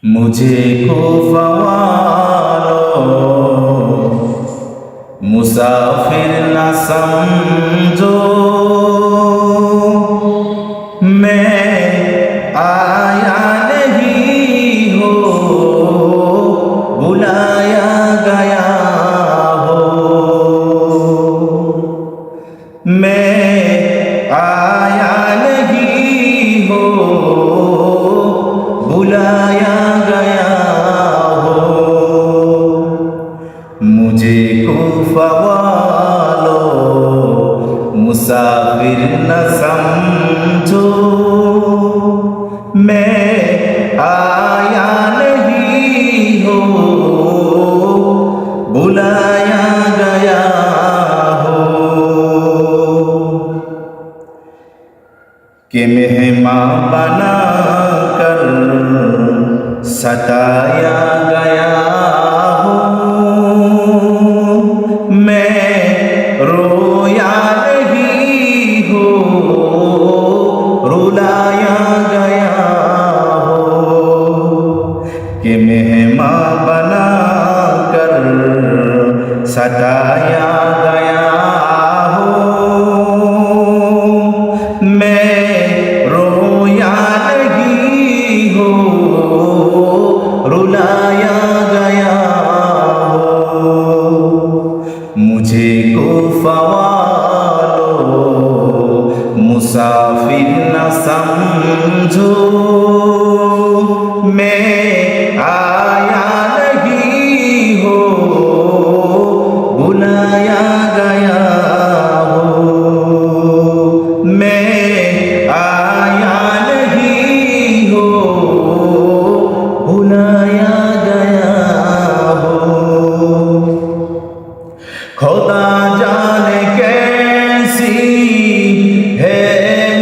मुझे को फ़वालो मुसाफिर न समझो, मैं आया नहीं हो बुलाया गया हो। मैं आया नहीं हो बुलाया गया हो। मुझे कुफा वालो मुसाफिर न समझो, मैं आया नहीं हो बुलाया गया हो। कि मेहमान बना कर सताया गया हो, मैं रोया नहीं हो रुलाया गया हो। कि मेहमान बना कर सताया गया हो, मैं रोया नहीं हो रुलाया गया हो। मुझे को फ़वालो मुसाफिर न समझो, मैं आया नहीं हो बुलाया गया हो। मैं आया नहीं हो बुलाया गया हो। खुदा जाने कैसी है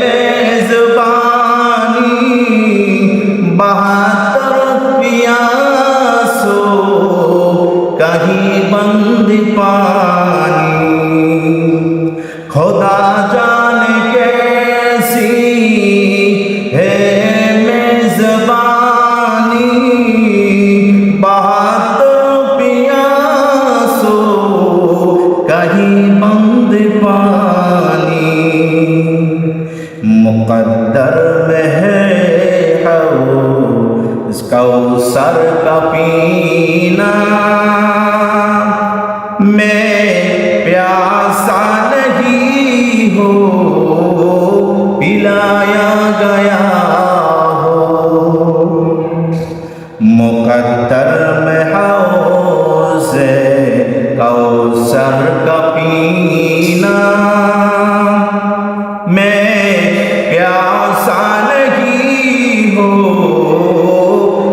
मेज़बानी, 72 प्यासों कहीं बंद पानी। खुदा जाने कैसी है मेज़बानी, 72 प्यासों कहीं बंद पानी। मुक़द्दर में है हौज़ कौसर का पीना, मैं प्यासा नहीं हो पिलाया गया हो। मुक़द्दर में हौज़ कौसर का पीना, मैं प्यासा नहीं हो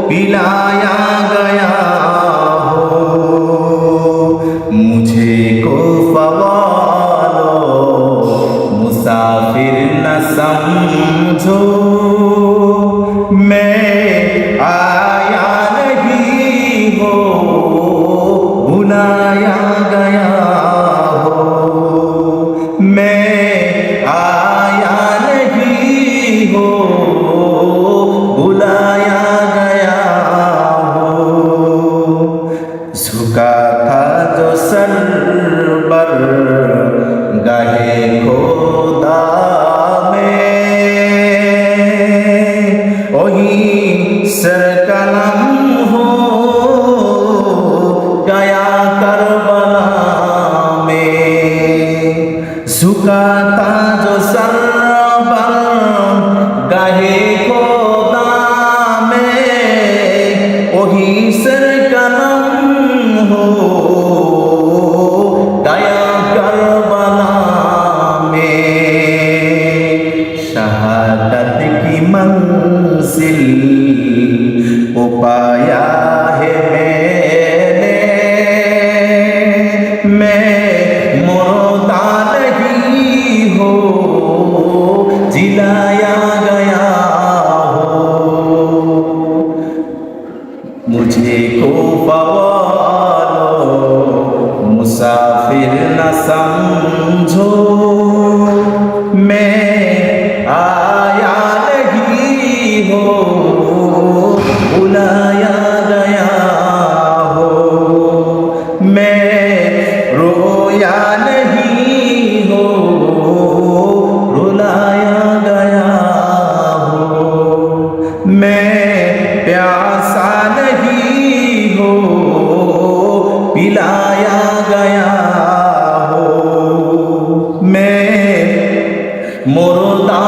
पिलाया गया हो। मुझे को फ़वालो मुसाफिर न समझो, मैं आया नहीं हो बुलाया गया हो। मैं आया नहीं हो बुलाया गया हो। झुका था जो सर पर गाहे खुदा में, वही सरकलम हो गया करबला में। झुका था जो सर पर गाहे खुदा में, वही सरकलम हो गया करबला में। शहादत की मंजिल को पाया है मैंने, मैं मुर्दा नहीं हो जिलाया गया हो। मुझे को फ़वालो मुसाफिर न समझो, मैं आया नहीं हो बुलाया गया हो। मैं रोया नहीं हो, रुलाया गया हो। मैं प्यासा नहीं हो, पिलाया गया हो। मैं मुर्दा